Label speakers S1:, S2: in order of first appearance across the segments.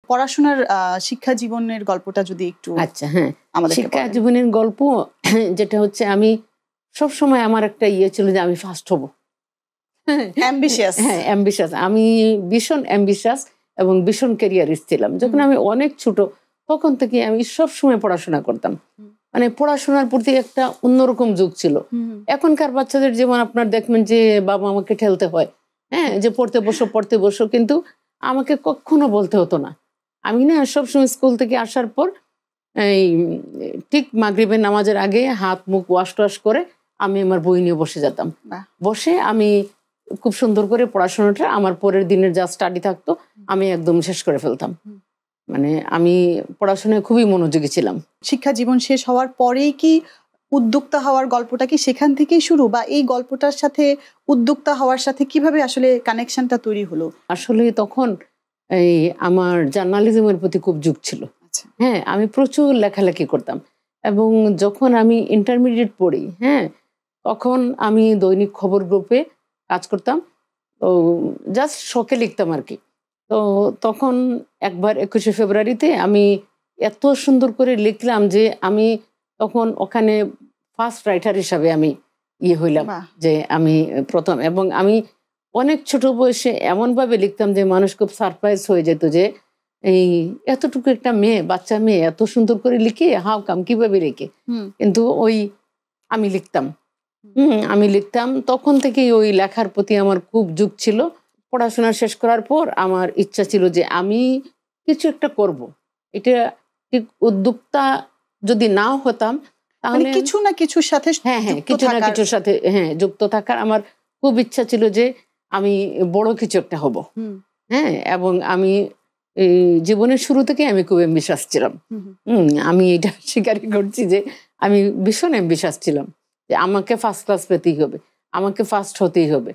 S1: পড়াশোনার শিক্ষা জীবনের গল্পটা যদি একটু
S2: আচ্ছা হ্যাঁ শিক্ষা জীবনের গল্প যেটা হচ্ছে আমি সব সময় আমার একটা ছিল যে আমি ফার্স্ট হব
S1: অ্যাম্বিশিয়াস
S2: হ্যাঁ অ্যাম্বিশাস আমি ভীষণ অ্যাম্বিশাস এবং ভীষণ ক্যারিয়ারিস্ট ছিলাম যখন আমি অনেক ছোট তখন থেকে আমি সব সময় পড়াশোনা করতাম মানে পড়াশোনার প্রতি একটা অন্যরকম যুগ ছিল এখনকার বাচ্চাদের যেমন আপনার দেখবেন যে বাবা আমাকে ঠেলতে হয় হ্যাঁ যে পড়তে বসো কিন্তু আমাকে কখনো বলতে হতো না আমি না সবসময় স্কুল থেকে আসার পর এই ঠিক মাগরিবের নামাজের আগে হাত মুখ ওয়াশ করে আমি আমার বই নিয়ে বসে যেতাম বসে আমি খুব সুন্দর করে পড়াশোনাটা আমার পরের দিনের যা স্টাডি থাকতো আমি একদম শেষ করে ফেলতাম মানে আমি পড়াশোনায় খুবই মনোযোগী ছিলাম
S1: শিক্ষা জীবন শেষ হওয়ার পরেই কি উদ্যোক্তা হওয়ার গল্পটা কি সেখান থেকেই শুরু বা এই গল্পটার সাথে উদ্যোক্তা হওয়ার সাথে কিভাবে আসলে কানেকশনটা তৈরি হলো
S2: আসলে তখন এই আমার জার্নালিজমের প্রতি খুব ঝোঁক ছিল হ্যাঁ আমি প্রচুর লেখালেখি করতাম এবং যখন আমি ইন্টারমিডিয়েট পড়ি হ্যাঁ তখন আমি দৈনিক খবর গ্রুপে কাজ করতাম তো জাস্ট শখে লিখতাম আর কি তো তখন একবার 21শে ফেব্রুয়ারিতে আমি এত সুন্দর করে লিখলাম যে আমি তখন ওখানে ফার্স্ট রাইটার হিসাবে আমি হইলাম যে আমি প্রথম এবং আমি অনেক ছোট বয়সে এমনভাবে লিখতাম যে মানুষ খুব সারপ্রাইজ হয়ে যেত যে এই এতটুকু একটা বাচ্চা মেয়ে এত সুন্দর করে লিখে হাউ কাম কিভাবে লিখে কিন্তু ওই আমি লিখতাম তখন থেকেই ওই লেখার প্রতি আমার খুব ঝোঁক ছিল পড়াশোনা শেষ করার পর আমার ইচ্ছা ছিল যে আমি কিছু একটা করব এটা ঠিক উদ্যোক্তা যদি নাও হতাম তাহলে
S1: কিছু না কিছুর সাথে
S2: কিছুর সাথে যুক্ত থাকার আমার খুব ইচ্ছা ছিল যে আমি বড় কিছু একটা হব হ্যাঁ এবং আমি এই জীবনের শুরু থেকে আমি খুব অ্যাম্বিশাস ছিলাম আমি এটা স্বীকারই করছি যে আমি ভীষণ অ্যাম্বিশাস ছিলাম যে আমাকে ফার্স্ট ক্লাস পেতেই হবে আমাকে ফার্স্ট হতেই হবে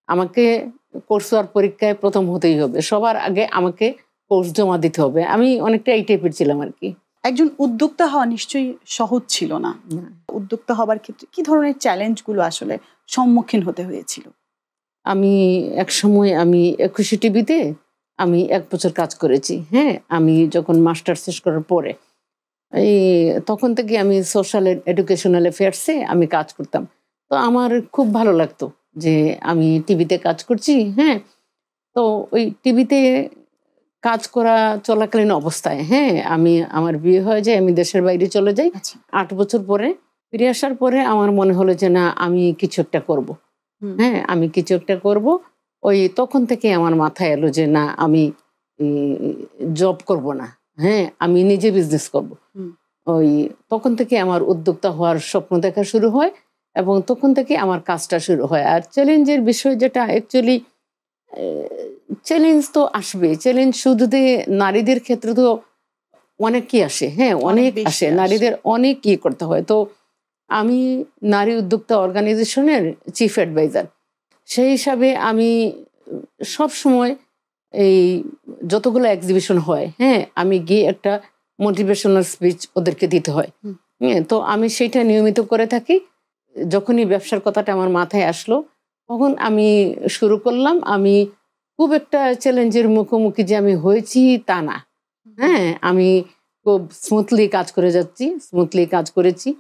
S2: আমাকে কোর্স ওয়ার্ক পরীক্ষায় প্রথম হতেই হবে সবার আগে আমাকে কোর্স জমা দিতে হবে আমি অনেকটা এই টাইপের ছিলাম আর কি
S1: একজন উদ্যোক্তা হওয়া নিশ্চয়ই সহজ ছিল না উদ্যোক্তা হবার ক্ষেত্রে কি ধরনের চ্যালেঞ্জগুলো আসলে সম্মুখীন হতে হয়েছিল
S2: আমি এক সময় আমি 21শে টিভিতে আমি 1 বছর কাজ করেছি হ্যাঁ আমি যখন মাস্টার শেষ করার পরে এই তখন থেকে আমি সোশ্যাল এডুকেশনাল অ্যাফেয়ার্সে আমি কাজ করতাম তো আমার খুব ভালো লাগতো যে আমি টিভিতে কাজ করছি হ্যাঁ তো ওই টিভিতে কাজ করা চলাকালীন অবস্থায় হ্যাঁ আমার বিয়ে হয়ে যায় আমি দেশের বাইরে চলে যাই 8 বছর পরে ফিরে আসার পরে আমার মনে হলো যে না আমি কিছু একটা করবো হ্যাঁ আমি কিছু একটা করবো ওই তখন থেকে আমার মাথায় এলো যে না আমি জব করব না হ্যাঁ আমি নিজে বিজনেস করব ওই তখন থেকে আমার উদ্যোক্তা হওয়ার স্বপ্ন দেখা শুরু হয় এবং তখন থেকে আমার কাজটা শুরু হয় আর চ্যালেঞ্জের বিষয় যেটা অ্যাকচুয়ালি চ্যালেঞ্জ তো আসবে চ্যালেঞ্জ শুধু নারীদের ক্ষেত্রে তো অনেক কি আসে হ্যাঁ অনেক আসে নারীদের অনেক কি করতে হয় তো আমি নারী উদ্যোক্তা অর্গানাইজেশনের চিফ অ্যাডভাইজার সেই হিসাবে আমি সব সময় এই যতগুলো এক্সিবিশন হয় হ্যাঁ আমি গিয়ে একটা মোটিভেশনাল স্পিচ ওদেরকে দিতে হয় হ্যাঁ তো আমি সেইটা নিয়মিত করে থাকি যখনই ব্যবসার কথাটা আমার মাথায় আসলো তখন আমি শুরু করলাম আমি খুব একটা চ্যালেঞ্জের মুখোমুখি যে আমি হয়েছি তা না হ্যাঁ আমি খুব স্মুথলি কাজ করে যাচ্ছি স্মুথলি কাজ করেছি